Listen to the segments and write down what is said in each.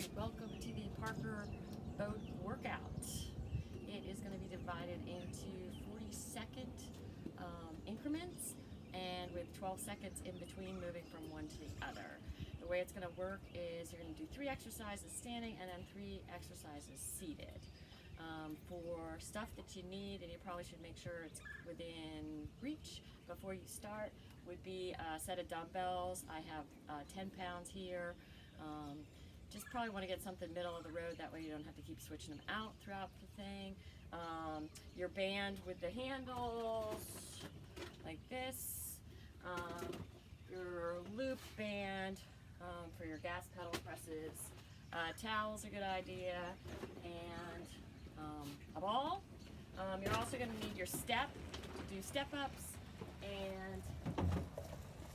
right, welcome to the Parker boat workout. It is going to be divided into 40-second increments and with 12 seconds in between moving from one to the other. The way it's going to work is you're going to do 3 exercises standing and then 3 exercises seated. For stuff that you need, and you probably should make sure it's within reach before you start, would be a set of dumbbells. I have 10 pounds here. Just probably want to get something middle of the road, that way you don't have to keep switching them out throughout the thing. Your band with the handles, like this. Your loop band for your gas pedal presses. Towel's a good idea, and a ball. You're also going to need your step to do step ups, and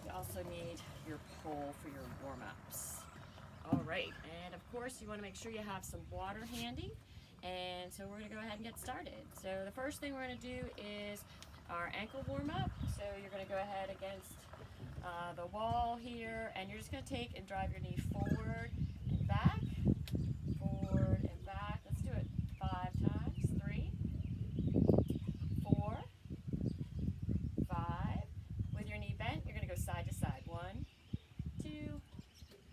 you also need your pole for your warm ups. All right, and of course you want to make sure you have some water handy, and so we're going to go ahead and get started. So the first thing we're going to do is our ankle warm up. So you're going to go ahead against the wall here, and you're just going to take and drive your knee forward and back, forward and back. Let's do it 5 times. 3, 4, 5. With your knee bent, you're going to go side to side. 1, 2,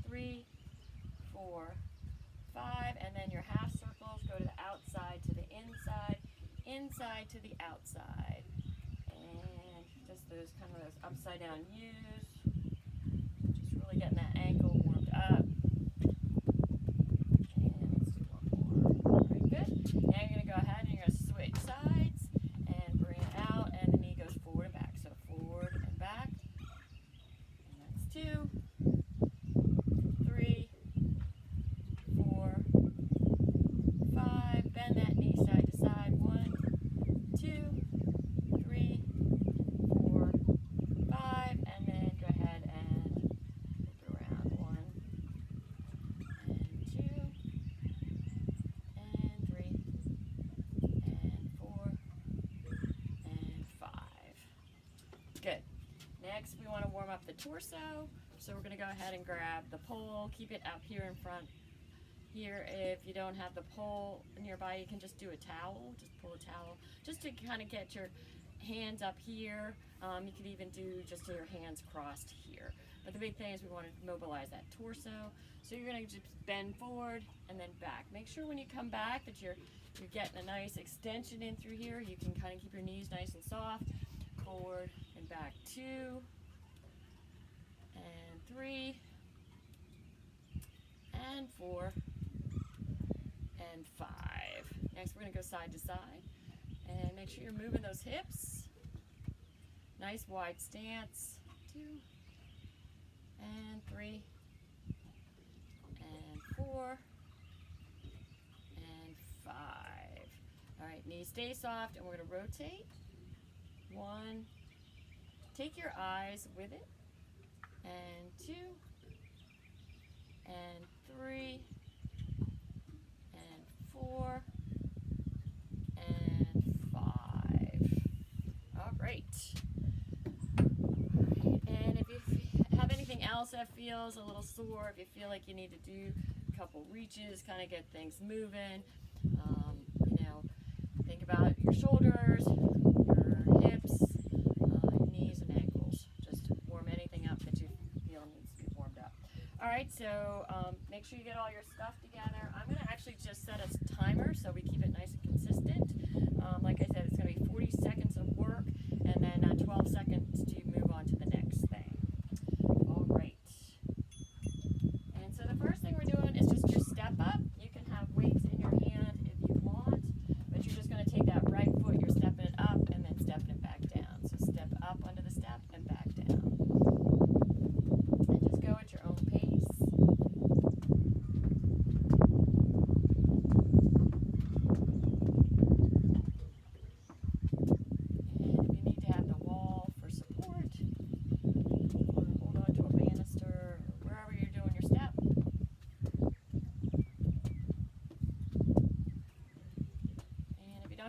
3, 4, 5, and then your half circles go to the outside to the inside, inside to the outside, and just those kind of those upside down U's. Just really getting that ankle warmed up. And let's do one more. Very good. Now you're going to go ahead and you're going to switch sides and bring it out, and the knee goes forward and back. So forward and back, and that's 2, 3, 4, 5. Bend that knee side to side. 1, 2, 3, 4, 5, and then go ahead and loop it around. 1 and 2 and 3 and 4 and 5. Good. Next, we want to warm up the torso. So we're going to go ahead and grab the pole, keep it up here in front. Here, if you don't have the pole nearby, you can just do a towel, just pull a towel, just to kind of get your hands up here. You could even do just your hands crossed here. But the big thing is we want to mobilize that torso. So you're going to just bend forward and then back. Make sure when you come back that you're getting a nice extension in through here. You can kind of keep your knees nice and soft. Forward and back. 2 and 3 and 4 and 5. Next, we're going to go side to side, and make sure you're moving those hips. Nice wide stance. 2 and 3 and 4 and 5. All right, knees stay soft, and we're going to rotate. 1. Take your eyes with it. And 2 and 3 and 4 and 5. All right. And if you have anything else that feels a little sore, if you feel like you need to do a couple reaches, kind of get things moving, think about your shoulders, your hips, your knees and ankles. Just warm anything up that you feel needs to be warmed up. All right, so make sure you get all your stuff together. I'm going to actually just set a timer so we keep it nice and consistent. Like I said, it's going to be 40 seconds of work, and then 12 seconds to move on to the next thing. All right. And so the first thing we're doing is just your step up. You can have weights in your hand if you want, but you're just going to take that right foot, you're stepping it up, and then stepping it back down. So step up under the step and back down. And just go at your own pace.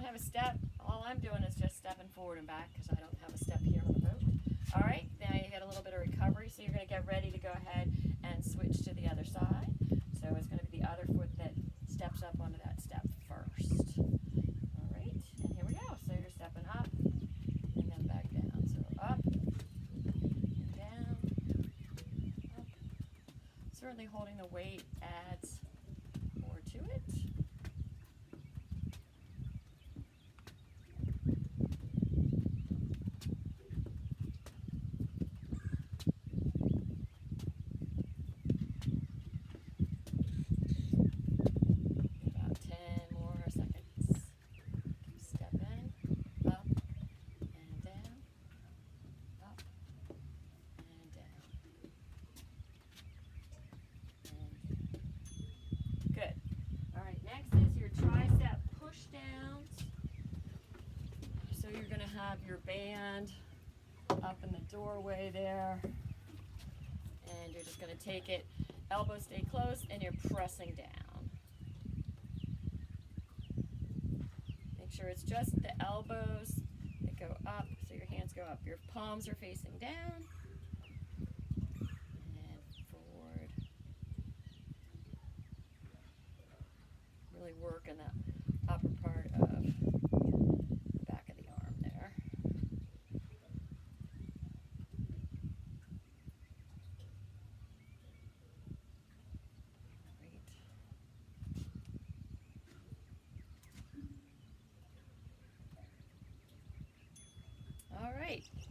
Have a step, all I'm doing is just stepping forward and back because I don't have a step here on the boat. All right, now you get a little little bit of recovery. So you're going to get ready to go ahead and switch to the other side. So it's going to be the other foot that steps up onto that step first. All right, and here we go. So you're stepping up and then back down. So up and down, up. Certainly holding the weight adds more to it. Your band up in the doorway there, and you're just going to take it, elbows stay close, and you're pressing down. Make sure it's just the elbows that go up, so your hands go up, your palms are facing down, and forward. Really work in that upper part of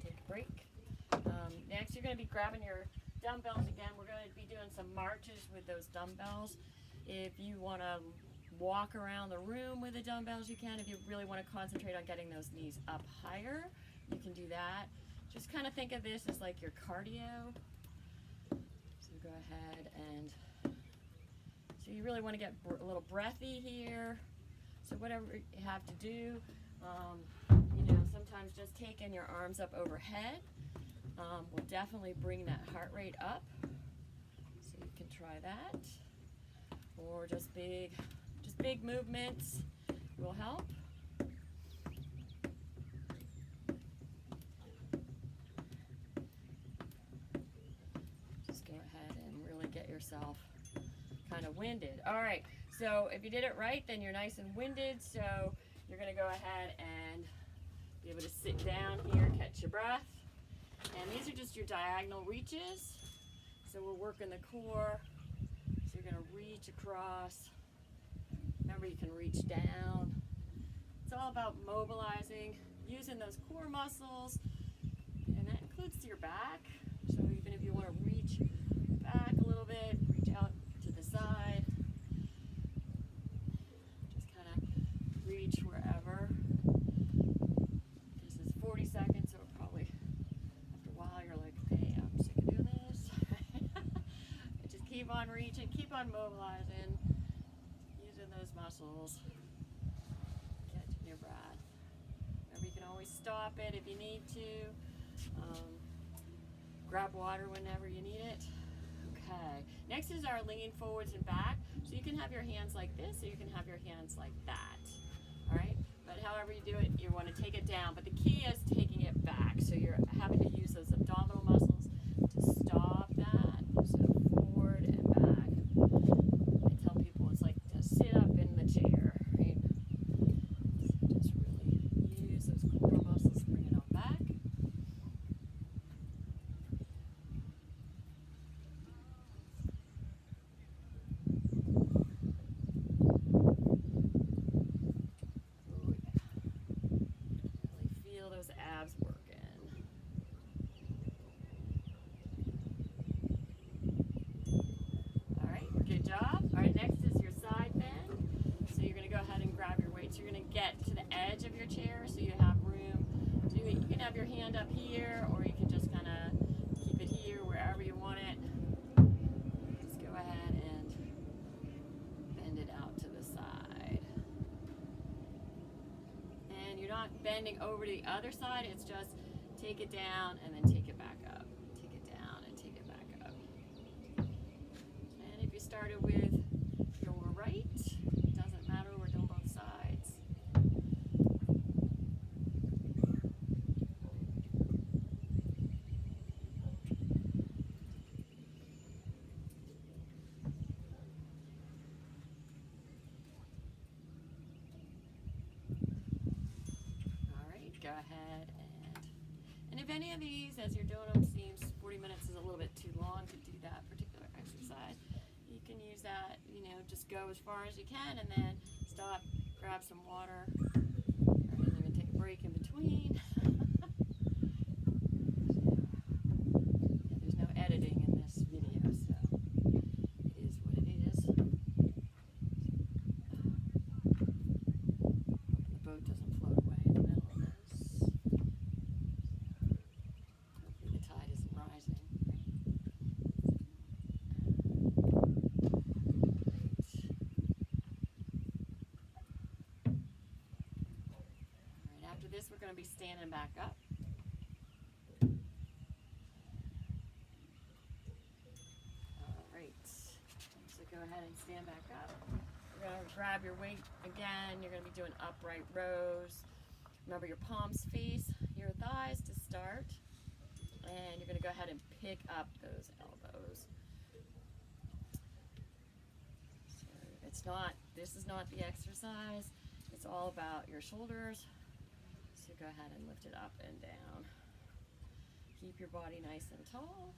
take a break. Next, you're going to be grabbing your dumbbells again. We're going to be doing some marches with those dumbbells. If you want to walk around the room with the dumbbells, you can. If you really want to concentrate on getting those knees up higher, you can do that. Just kind of think of this as like your cardio. So go ahead and, so you really want to get a little breathy here. So whatever you have to do, sometimes just taking your arms up overhead will definitely bring that heart rate up. So you can try that. Or just big movements will help. Just go ahead and really get yourself kind of winded. All right, so if you did it right, then you're nice and winded. So you're going to go ahead and be able to sit down here, catch your breath. And these are just your diagonal reaches. So we're working the core. So you're going to reach across. Remember, you can reach down. It's all about mobilizing, using those core muscles. And that includes your back. So even if you want to reach back a little bit, reach out to the side. Just kind of reach wherever. 40 seconds, so probably after a while you're like, hey, I'm sick of doing this. Just keep on reaching, keep on mobilizing, using those muscles, catching your breath. Remember, you can always stop it if you need to. Grab water whenever you need it. Okay, next is our lean forwards and back. So you can have your hands like this, or you can have your hands like that. All right? But however you do it, you want to take it down. But the key is taking it back. So you're having to use those abdominal muscles to stop that. So forward and back. I tell people it's like to sit up in the chair, right? So just really use those core muscles, bring it on back. Abs working. All right, good job. All right, next is your side bend. So you're going to go ahead and grab your weights. You're going to get to the edge of your chair so you have room. So you can have your hand up here, or you can just kind of keep it here wherever you want it. Just go ahead and bend it out to the side. And you're not bending over to the other side, it's just take it down and then take it back up. Take it down and take it back up. And if you started with your right, it doesn't matter, we're doing both sides. if any of these, as you're doing them, seems 40 minutes is a little bit too long to do that particular exercise, you can use that, you know, just go as far as you can and then stop, grab some water, or even take a break in between. There's no editing in this video, so it is what it is. The boat doesn't float away in the middle of this. Hopefully the tide isn't rising. Alright, after this we're going to be standing back up. Go ahead and stand back up. You're going to grab your weight again. You're going to be doing upright rows. Remember, your palms face your thighs to start. And you're going to go ahead and pick up those elbows. So this is not the exercise. It's all about your shoulders. So go ahead and lift it up and down. Keep your body nice and tall.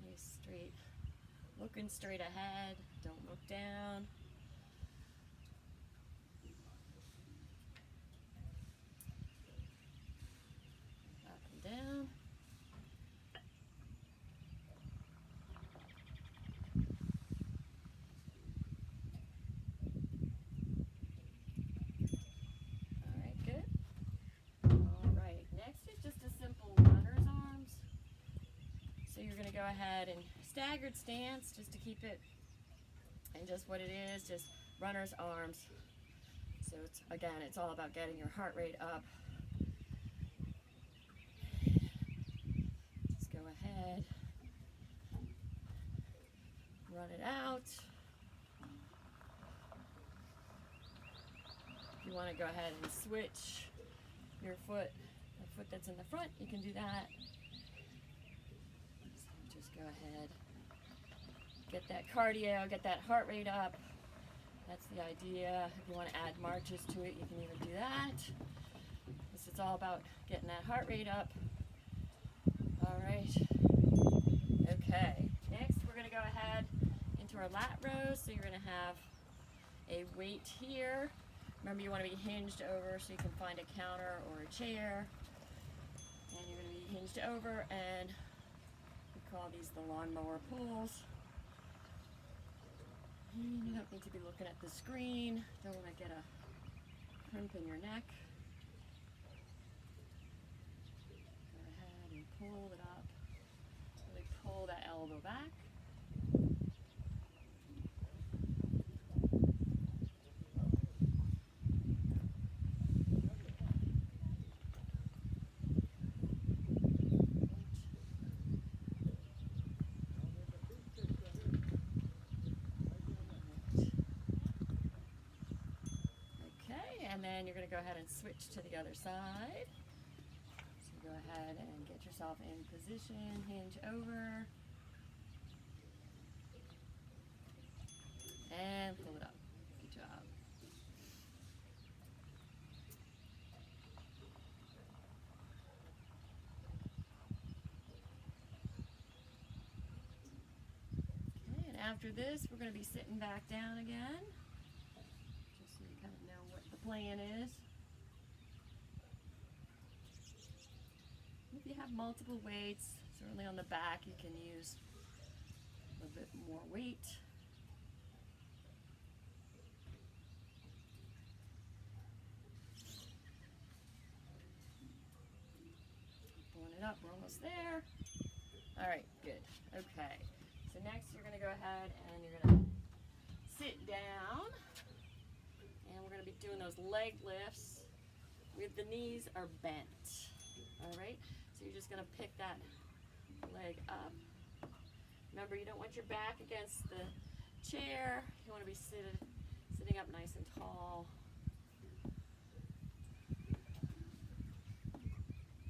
Nice straight. Looking straight ahead, don't look down. Up and down. All right, good. All right, next is just a simple runner's arms. So you're going to go ahead and staggered stance just to keep it, and just what it is, just runner's arms. So it's all about getting your heart rate up. Just go ahead, run it out. If you want to go ahead and switch your foot, the foot that's in the front, you can do that. So just go ahead. Get that cardio, get that heart rate up. That's the idea. If you want to add marches to it, you can even do that. This is all about getting that heart rate up. All right. Okay. Next, we're going to go ahead into our lat rows. So you're going to have a weight here. Remember, you want to be hinged over so you can find a counter or a chair. And you're going to be hinged over, and we call these the lawnmower pulls. You don't need to be looking at the screen. Don't want to get a crimp in your neck. Go ahead and pull it up. Really pull that elbow back. And then you're going to go ahead and switch to the other side. So go ahead and get yourself in position, hinge over, and pull it up. Good job. Okay, and after this, we're going to be sitting back down again. Plan is. If you have multiple weights, certainly on the back you can use a little bit more weight. Pulling it up, we're almost there. All right, good. Okay, so next you're going to go ahead and you're going to sit down. And we're going to be doing those leg lifts with the knees are bent. All right, so you're just going to pick that leg up. Remember, you don't want your back against the chair. You want to be sitting up nice and tall.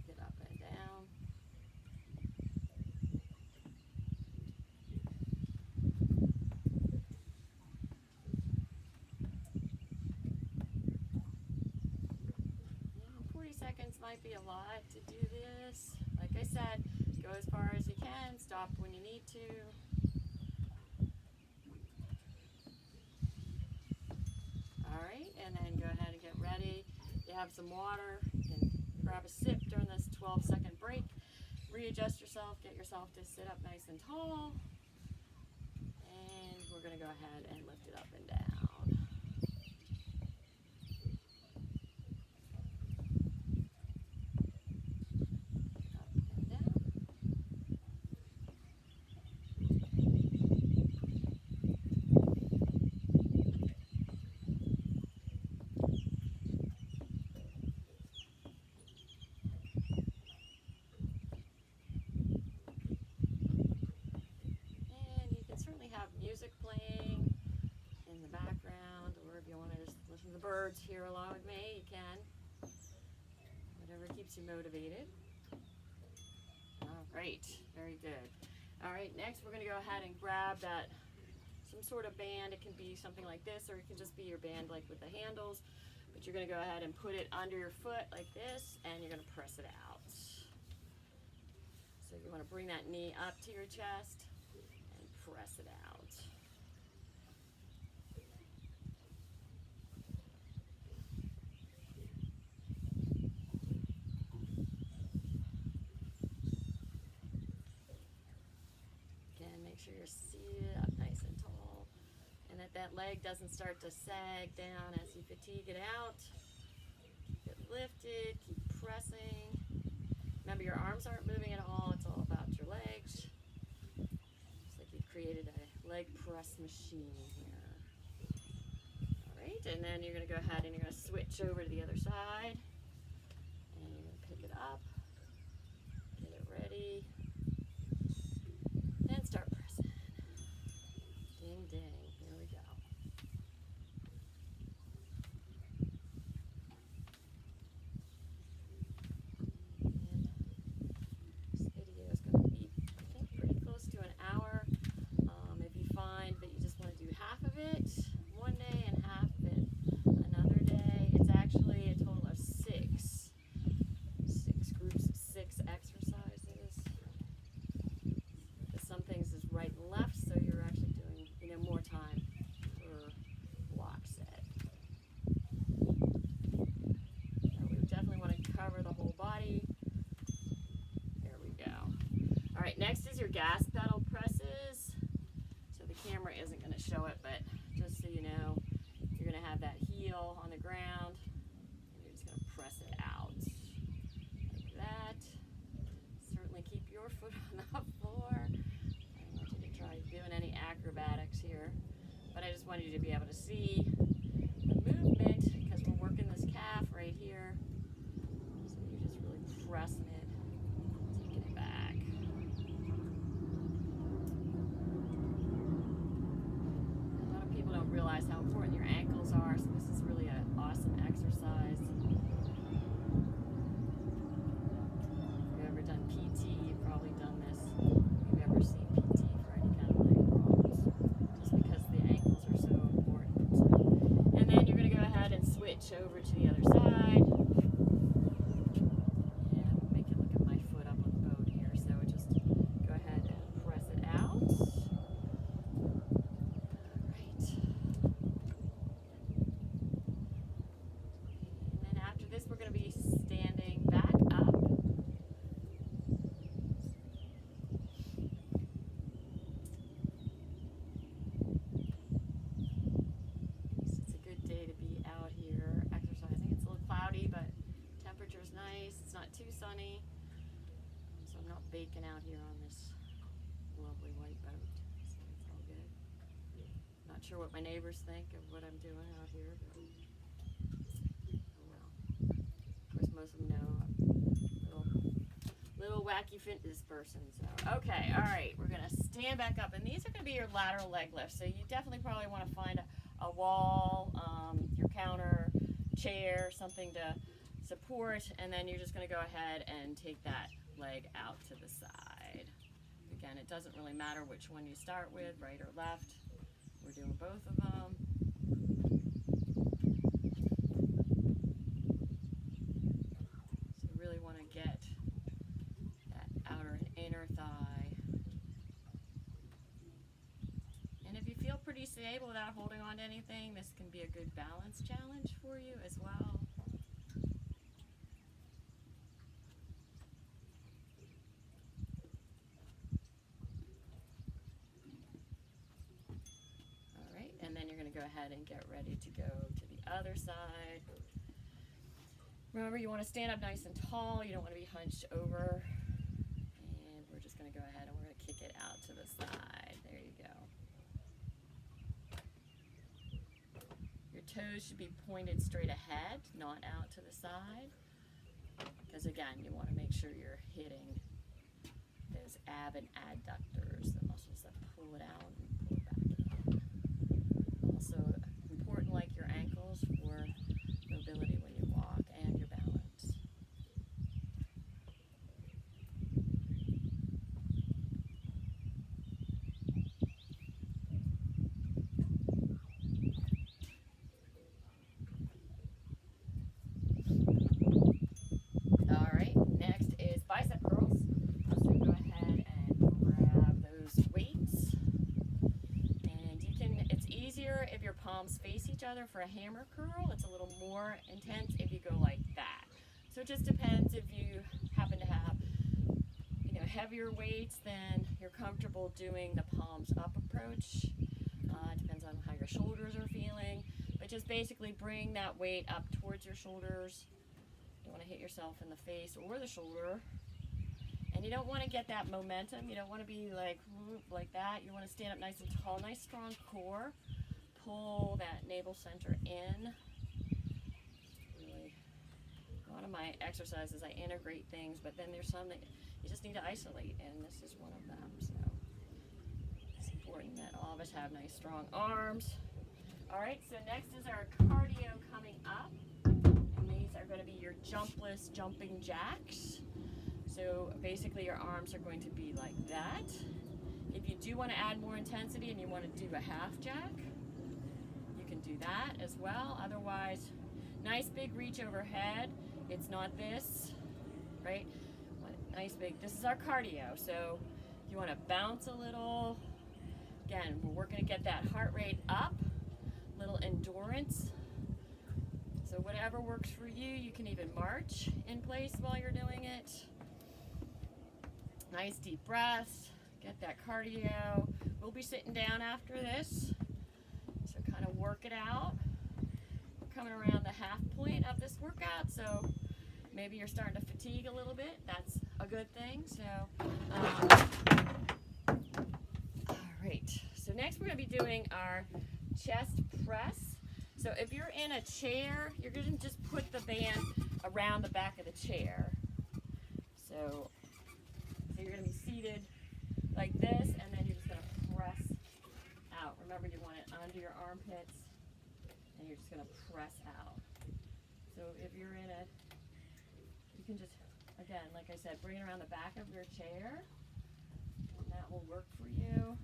Get up and down. seconds might be a lot to do this. Like I said, go as far as you can, stop when you need to. Alright, and then go ahead and get ready. You have some water, you can grab a sip during this 12-second break. Readjust yourself, get yourself to sit up nice and tall. And we're going to go ahead and lift it up and down. Music playing in the background, or if you want to just listen to the birds here along with me, you can. Whatever keeps you motivated. All right, very good. All right, next we're going to go ahead and grab that, some sort of band. It can be something like this, or it can just be your band like with the handles. But you're going to go ahead and put it under your foot like this, and you're going to press it out. So you want to bring that knee up to your chest and press it out. Make sure you're seated up nice and tall, and that leg doesn't start to sag down as you fatigue it out. Keep it lifted, keep pressing. Remember, your arms aren't moving at all, it's all about your legs. It's like you've created a leg press machine here. Alright, and then you're going to go ahead and you're going to switch over to the other side, and you're going to pick it up, get it ready, and start pressing. Ding, ding. Here we go. And this video is going to be, I think, pretty close to an hour. If you find that you just want to do half of it one day and half of it another day, it's actually a total of six groups of 6 exercises. Some things is right and left, so you're actually doing, more time per block set. So we definitely want to cover the whole body. There we go. All right, next is your gas pedal presses. So the camera isn't going to show it, but just so you know, you're going to have that heel on the ground, and you're just going to press it out like that. Certainly keep your foot on the floor. Doing any acrobatics here, but I just wanted you to be able to see the movement because we're working this calf right here. So you're just really pressing it, taking it back. A lot of people don't realize how important your ankles are, so this is really an awesome exercise. If you've ever done PT, you've probably done this. If you've ever seen PT for any kind of leg problems, just because the ankles are so important. And then you're going to go ahead and switch over to the other side. And make it look at my foot up on the boat here. So just go ahead and press it out. Alright. And then after this, we're going to be standing back up. It's a good day to be out here exercising. It's a little cloudy, but temperature's nice. It's not too sunny, so I'm not baking out here on this lovely white boat. So it's all good. Not sure what my neighbors think of what I'm doing out here, but oh well. Of course, most of them know I'm a little wacky fitness person. So okay, all right, we're gonna stand back up, and these are gonna be your lateral leg lifts. So you definitely probably want to find a wall, your counter, chair, something to support, and then you're just going to go ahead and take that leg out to the side. Again, it doesn't really matter which one you start with, right or left. We're doing both of them. stable without holding on to anything, this can be a good balance challenge for you as well. All right, and then you're going to go ahead and get ready to go to the other side. Remember, you want to stand up nice and tall. You don't want to be hunched over. And we're just going to go ahead and we're going to kick it out to the side. There you go. Your toes should be pointed straight ahead, not out to the side. Because again, you want to make sure you're hitting those ab and adductors, the muscles that pull it out and pull it back in. Also important, like your ankles, for mobility when you walk and your balance. All right, next is bicep curls. So go ahead and grab those weights. And you can, it's easier if your palms face each other for a hammer curl. It's a little more intense if you go like that. So it just depends if you happen to have, you know, heavier weights, then you're comfortable doing the palms up approach. It depends on how your shoulders are feeling. But just basically bring that weight up towards your shoulders. You don't want to hit yourself in the face or the shoulder. And you don't want to get that momentum. You don't want to be like that. You want to stand up nice and tall, nice strong core. Pull that navel center in. Really, a lot of my exercises I integrate things, but then there's some that you just need to isolate, and this is one of them. So it's important that all of us have nice strong arms. All right, so next is our cardio coming up, and these are going to be your jumpless jumping jacks. So basically your arms are going to be like that. If you do want to add more intensity and you want to do a half jack, you can do that as well. Otherwise, nice big reach overhead. It's not this, right? Nice big, this is our cardio. So you want to bounce a little. Again, we're going to get that heart rate up, little endurance. So whatever works for you, you can even march in place while you're doing it. Nice deep breaths, get that cardio. We'll be sitting down after this, so kind of work it out. We're coming around the half point of this workout, so maybe you're starting to fatigue a little bit. That's a good thing. So, all right. So next we're going to be doing our chest press. So if you're in a chair, you're going to just put the band around the back of the chair. So you're going to be seated like this, and then you're just going to press out. Remember, you want it under your armpits, and you're just going to press out. So if you're in a, you can just, again, like I said, bring it around the back of your chair, and that will work for you.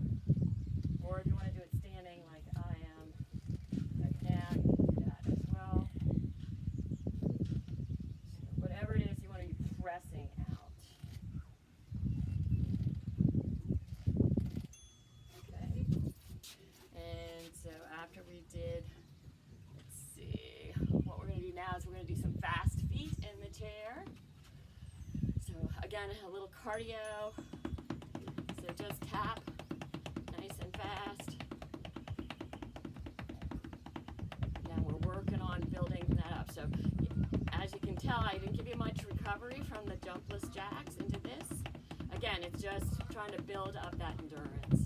Or if you want to do it standing like I am, like that, you can do that as well. So whatever it is you want to be pressing out. So after we did, let's see, what we're going to do now is we're going to do some fast feet in the chair. So again, a little cardio. So just tap, nice and fast. Now we're working on building that up. So as you can tell, I didn't give you much recovery from the jumpless jacks into this. Again, it's just trying to build up that endurance.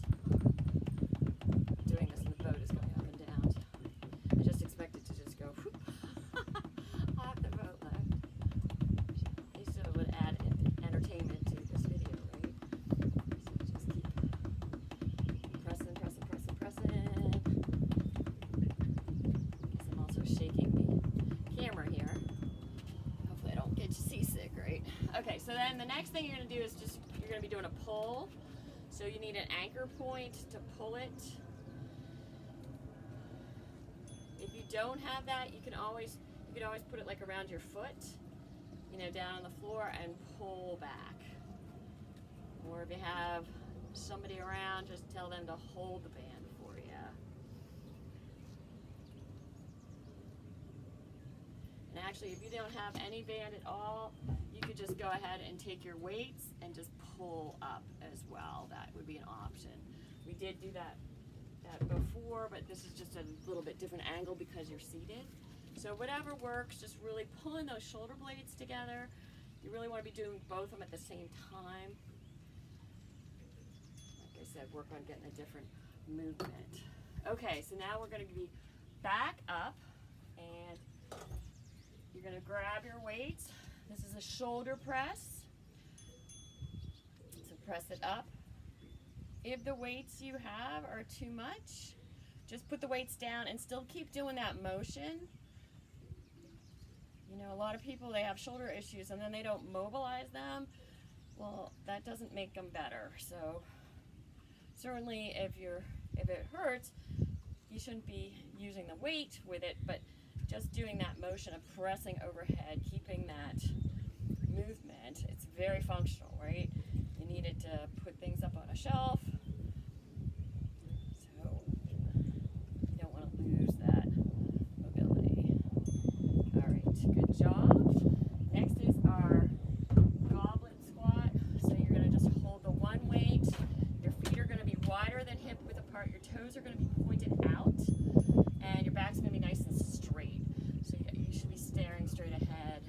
Doing this in the boat is going up and down. I just expected to just go whoop, off the boat left. At least it would add entertainment to this video, right? So just keep pressing, pressing, pressing, pressing. Guess I'm also shaking the camera here. Hopefully I don't get you seasick, right? Okay, so then the next thing you're going to do is just, you're going to be doing a pull. So you need an anchor point to pull it. If you don't have that, you could always put it like around your foot, you know, down on the floor and pull back. Or if you have somebody around, just tell them to hold the band for you. actually, if you don't have any band at all, you could just go ahead and take your weights and just pull up as well. That would be an option. We did do that before, but this is just a little bit different angle because you're seated. So whatever works, just really pulling those shoulder blades together. You really want to be doing both of them at the same time. Like I said, work on getting a different movement. Okay, so now we're going to be back up, and you're going to grab your weights. This is a shoulder press. So press it up. If the weights you have are too much, just put the weights down and still keep doing that motion. You know, a lot of people, they have shoulder issues and then they don't mobilize them. Well, that doesn't make them better. So certainly if it hurts, you shouldn't be using the weight with it, but just doing that motion of pressing overhead, keeping that movement. It's very functional, right? You need it to put things up on a shelf. So you don't want to lose that mobility. All right, good job. Next is our Goblet Squat. So you're going to just hold the one weight. Your feet are going to be wider than hip width apart. Your toes are going to be pointed out. And your back's going to be nice and straight. So you should be staring straight ahead.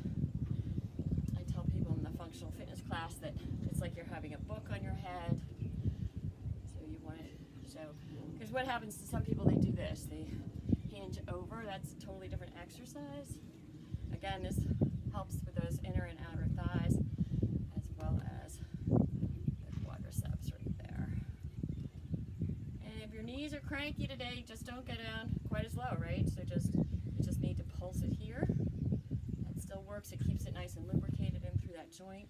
I tell people in the functional fitness class that it's like you're having a book on your head. So you want to, because what happens to some people, they do this. They hinge over. That's a totally different exercise. Again, this helps with those inner and outer thighs, as well as the quadriceps right there. And if your knees are cranky today, just don't go down quite as low, right? So you just need to pulse it here. That still works. It keeps it nice and lubricated in through that joint.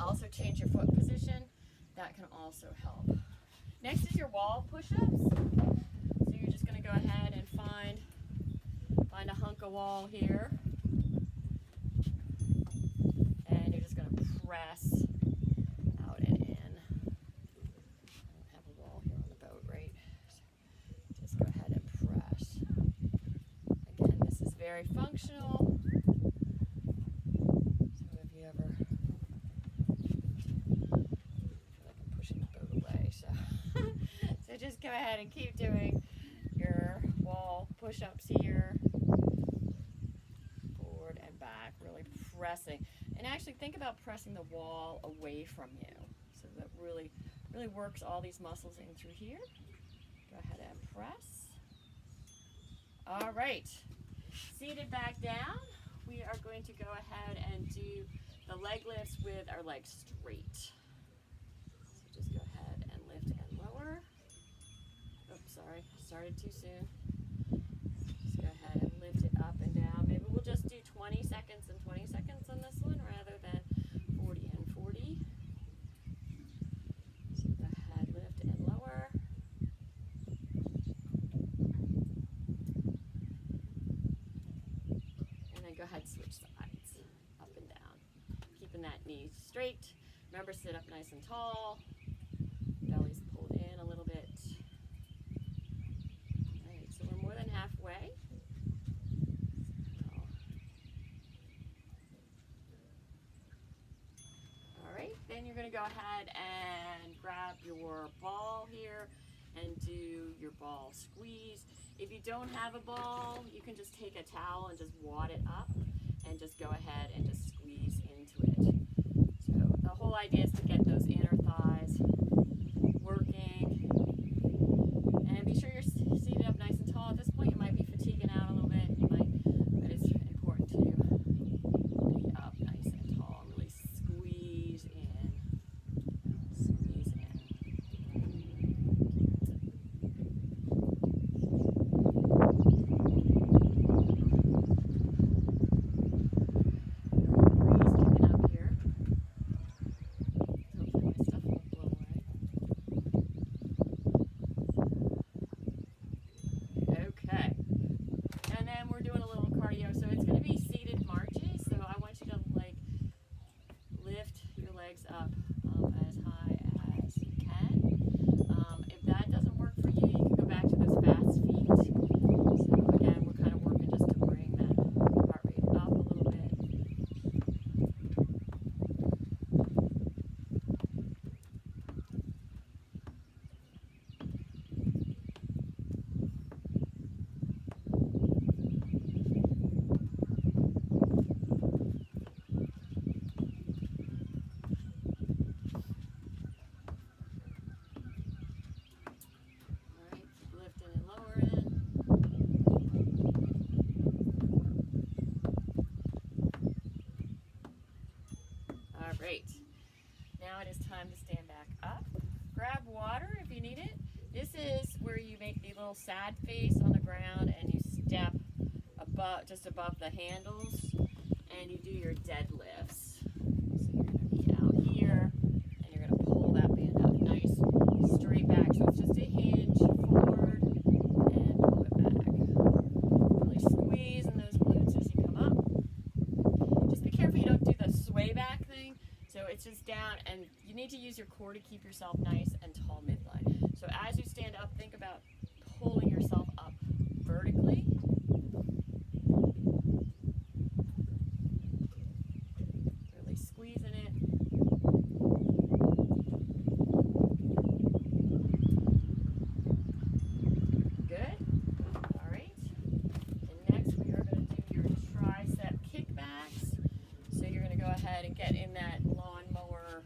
Also change your foot position. That can also help. Next is your wall push-ups. So you're just going to go ahead and find a hunk of wall here. And you're just going to press out and in. I don't have a wall here on the boat, right? So just go ahead and press. Again, this is very functional. So if you ever, I feel like I'm pushing the boat away, so so just go ahead and keep doing your wall push-ups here, forward and back, really pressing. And actually think about pressing the wall away from you. So that really works all these muscles in through here. Go ahead and press. All right, seated back down, we are going to go ahead and do the leg lifts with our legs straight. So just go ahead and lift and lower. Oops, sorry, started too soon. Just go ahead and lift it up and down. Maybe we'll just do 20 seconds and 20 seconds on this one rather than 40 and 40. So go ahead, lift and lower. And then go ahead, switch sides, up and down. Keeping that knee straight. Remember, sit up nice and tall. Belly's pulled in a little bit. All right, so we're more than halfway. All right, then you're going to go ahead and grab your ball here and do your ball squeeze. If you don't have a ball, you can just take a towel and just wad it up and just go ahead and just squeeze into it. So the whole idea is to get those inner thighs working. And be sure you're seated up nice and tall. At this point, you might be fatiguing out a little bit. But it's important to be up nice and tall. Really squeeze in. Squeeze in. Up as high as you can. If that doesn't work for you, you can go back to those fast feet. So again, we're kind of working just to bring Now it is time to stand back up. Grab water if you need it. This is where you make the little sad face on the ground and you step above, just above the handles, and you do your deadlifts. So you're going to be out here and you're going to pull that band up nice, straight back. So it's just a hinge forward and pull it back. Really squeeze in those glutes as you come up. Just be careful you don't do the sway back thing. So it's just down, and you need to use your core to keep yourself nice and tall midline. So as you stand up, think about pulling yourself up vertically. Really squeezing it. Good. All right. And next we are going to do your tricep kickbacks. So you're going to go ahead and get in that lawnmower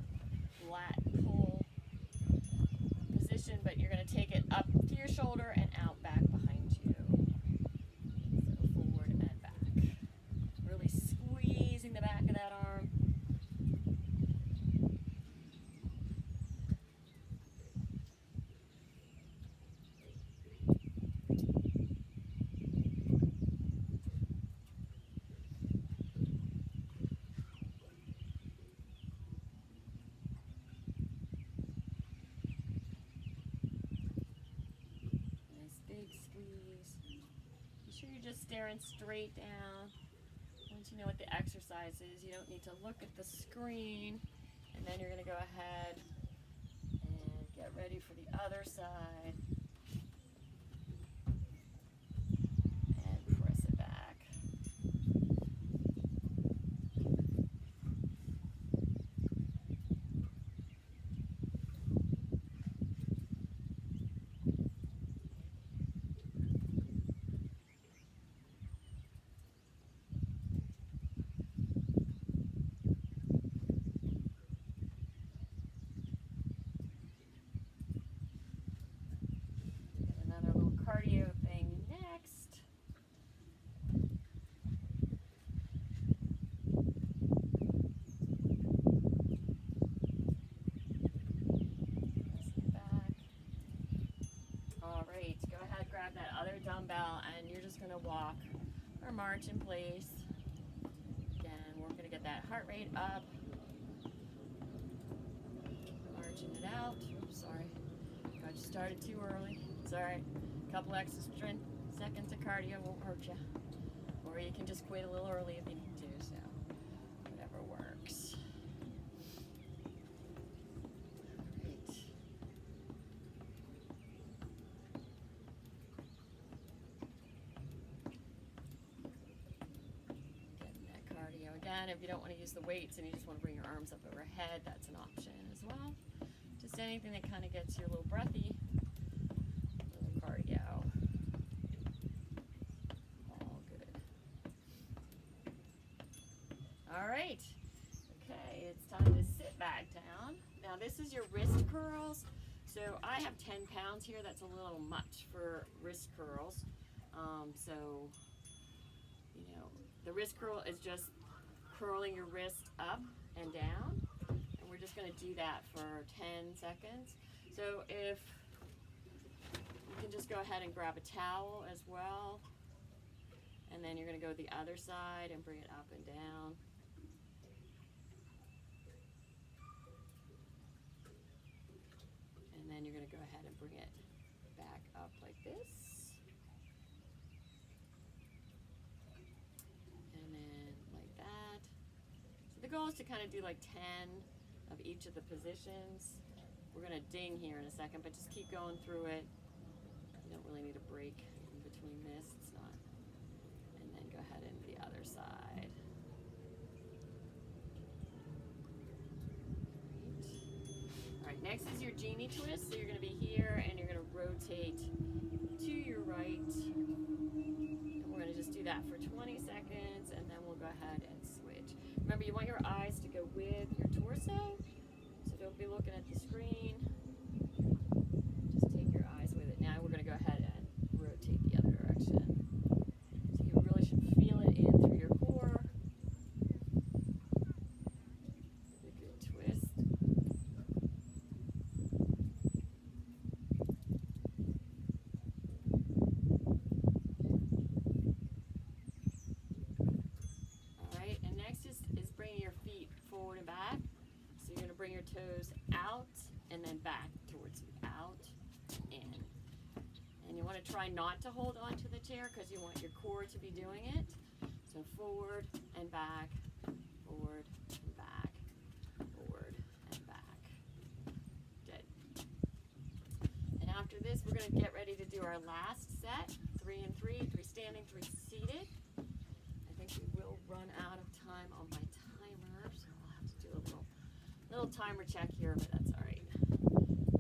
lat pull position, but you're going to take it up to your shoulder and out back behind you. So forward and back. Really squeezing the back of that arm. Just staring straight down. Once you know what the exercise is, you don't need to look at the screen. And then you're going to go ahead and get ready for the other side. And press it back. Cardio thing next. Back. All right, go ahead, grab that other dumbbell, and you're just going to walk or march in place. Again, we're going to get that heart rate up. Marching it out. Oops, sorry. Got you started too early. It's all right. A couple extra seconds of cardio won't hurt you. Or you can just quit a little early if you need to, so whatever works. Right. Getting that cardio. Again, if you don't want to use the weights and you just want to bring your arms up overhead, that's an option as well. Just anything that kind of gets you a little breathy. Cardio. All good. All right. Okay, it's time to sit back down. Now this is your wrist curls. So I have 10 pounds here. That's a little much for wrist curls. So, you know, the wrist curl is just curling your wrist up and down. And we're just going to do that for 10 seconds. So if you can just go ahead and grab a towel as well, and then you're going to go the other side and bring it up and down. And then you're going to go ahead and bring it back up like this. And then like that. So the goal is to kind of do like 10 of each of the positions. We're going to ding here in a second, but just keep going through it. You don't really need a break in between this. It's not. And then go ahead and the other side. All right, next is your Genie Twist. So you're going to be here and you're going to rotate to your right. And we're going to just do that for 20 seconds and then we'll go ahead and switch. Remember, you want your eyes to go with your torso. So don't be looking at the screen. Just take your eyes with it. Now we're going to go ahead and rotate the other direction. So you really should feel it in through your core. A good twist. your toes out and then back towards you, out, in. And you want to try not to hold on to the chair because you want your core to be doing it. So forward and back, forward and back, forward and back. Good. And after this, we're going to get ready to do our last set, 3 and 3, 3 standing, 3 seated. I think we will run out of time on my timer, so I'll have to do a little timer check here, but that's all right.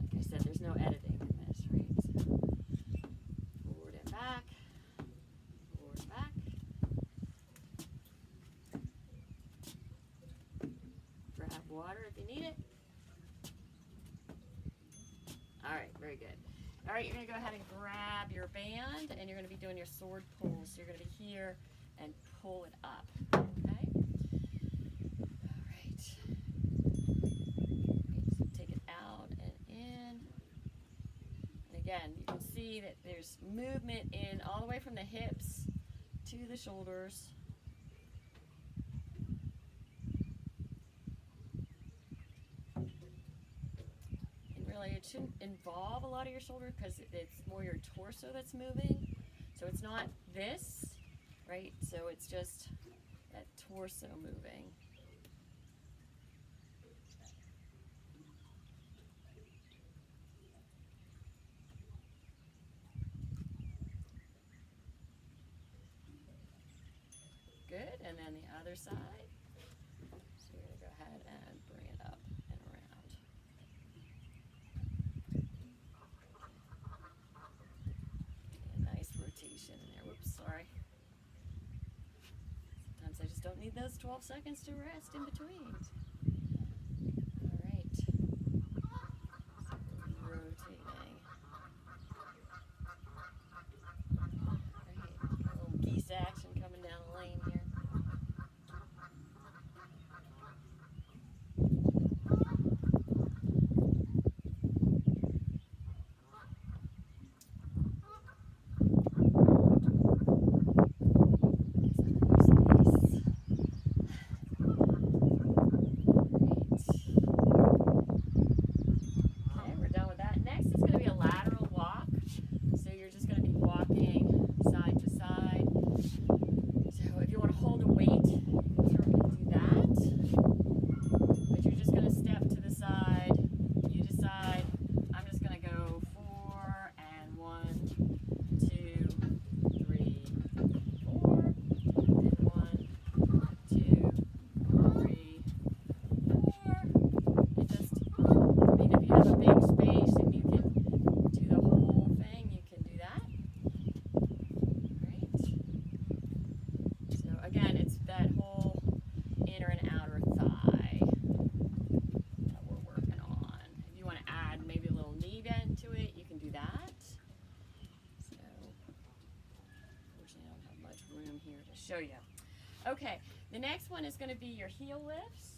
Like I said, there's no editing in this, right? So forward and back, forward and back. Grab water if you need it. All right, very good. All right, you're going to go ahead and grab your band, and you're going to be doing your sword pull. So you're going to be here and pull it up, okay? All right. So take it out and in. And again, you can see that there's movement in all the way from the hips to the shoulders. It shouldn't involve a lot of your shoulder because it's more your torso that's moving. So it's not this, right? So it's just that torso moving. Good, and then the other side. So you're going to go ahead and bring it up and around. Rotation in there. Whoops, sorry. Sometimes I just don't need those 12 seconds to rest in between. All right. So we're rotating. All right. Got a little geese action coming down the lane here. Show you. Okay, the next one is going to be your heel lifts.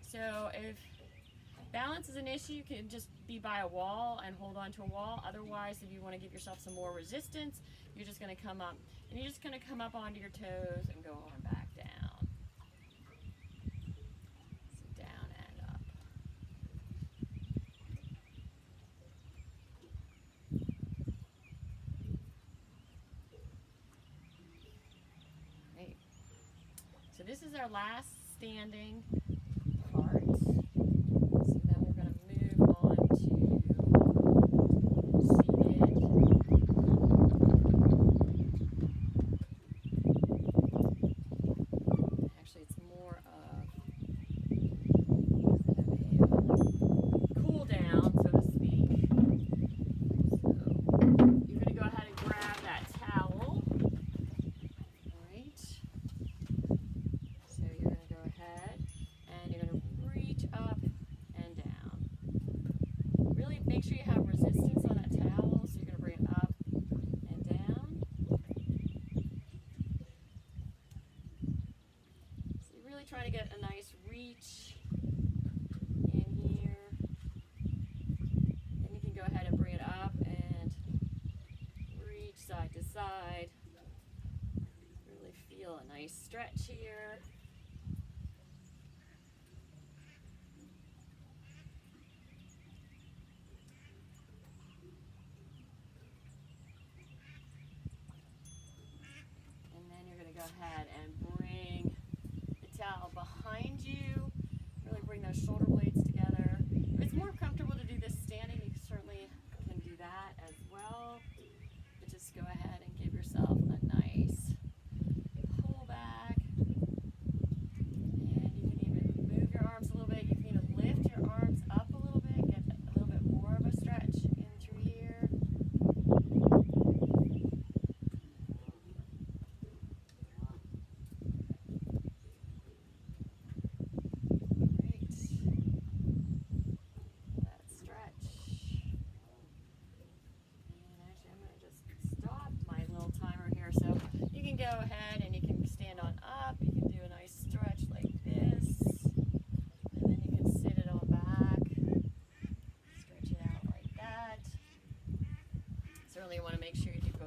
So if balance is an issue, you can just be by a wall and hold on to a wall. Otherwise, if you want to give yourself some more resistance, you're just going to come up, and you're just going to come up onto your toes and go on back down. So down and up. So this is our last standing part. So then we're going to move on to seated. Actually, it's more of a cool down, so to speak. So you're going to go ahead and grab that towel. Make sure you have resistance on that towel, so you're going to bring it up and down. So you're really trying to get a nice reach in here. Then you can go ahead and bring it up and reach side to side. Really feel a nice stretch here.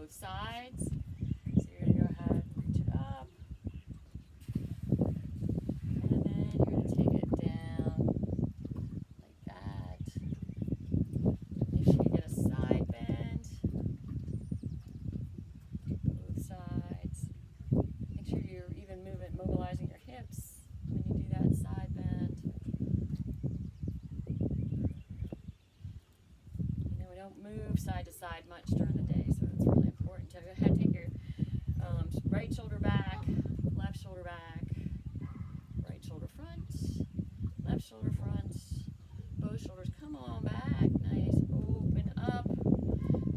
both sides. So you're going to go ahead, reach it up, and then you're going to take it down like that. Make sure you get a side bend, both sides. Make sure you're even mobilizing your hips when you do that side bend. We don't move side to side much during the day, so it's really important to go ahead and take your right shoulder back, left shoulder back, right shoulder front, left shoulder front, both shoulders come on back, nice, open up,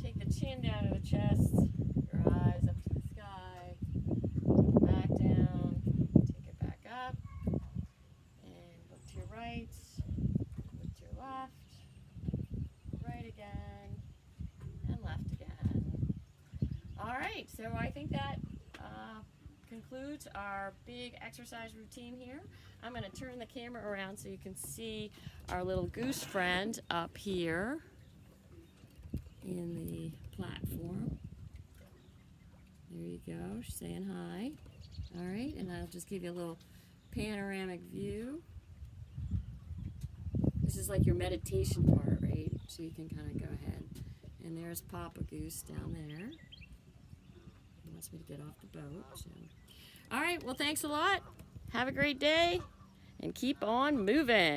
take the chin down to the chest, your eyes up to the sky, back down, take it back up, and look to your right, look to your left, right again, and left again. All right, so I think that concludes our big exercise routine here. I'm going to turn the camera around so you can see our little goose friend up here in the platform. There you go, she's saying hi. All right, and I'll just give you a little panoramic view. This is like your meditation part, right? So you can kind of go ahead. And there's Papa Goose down there. He wants me to get off the boat. So. All right, well, thanks a lot. Have a great day, and keep on moving.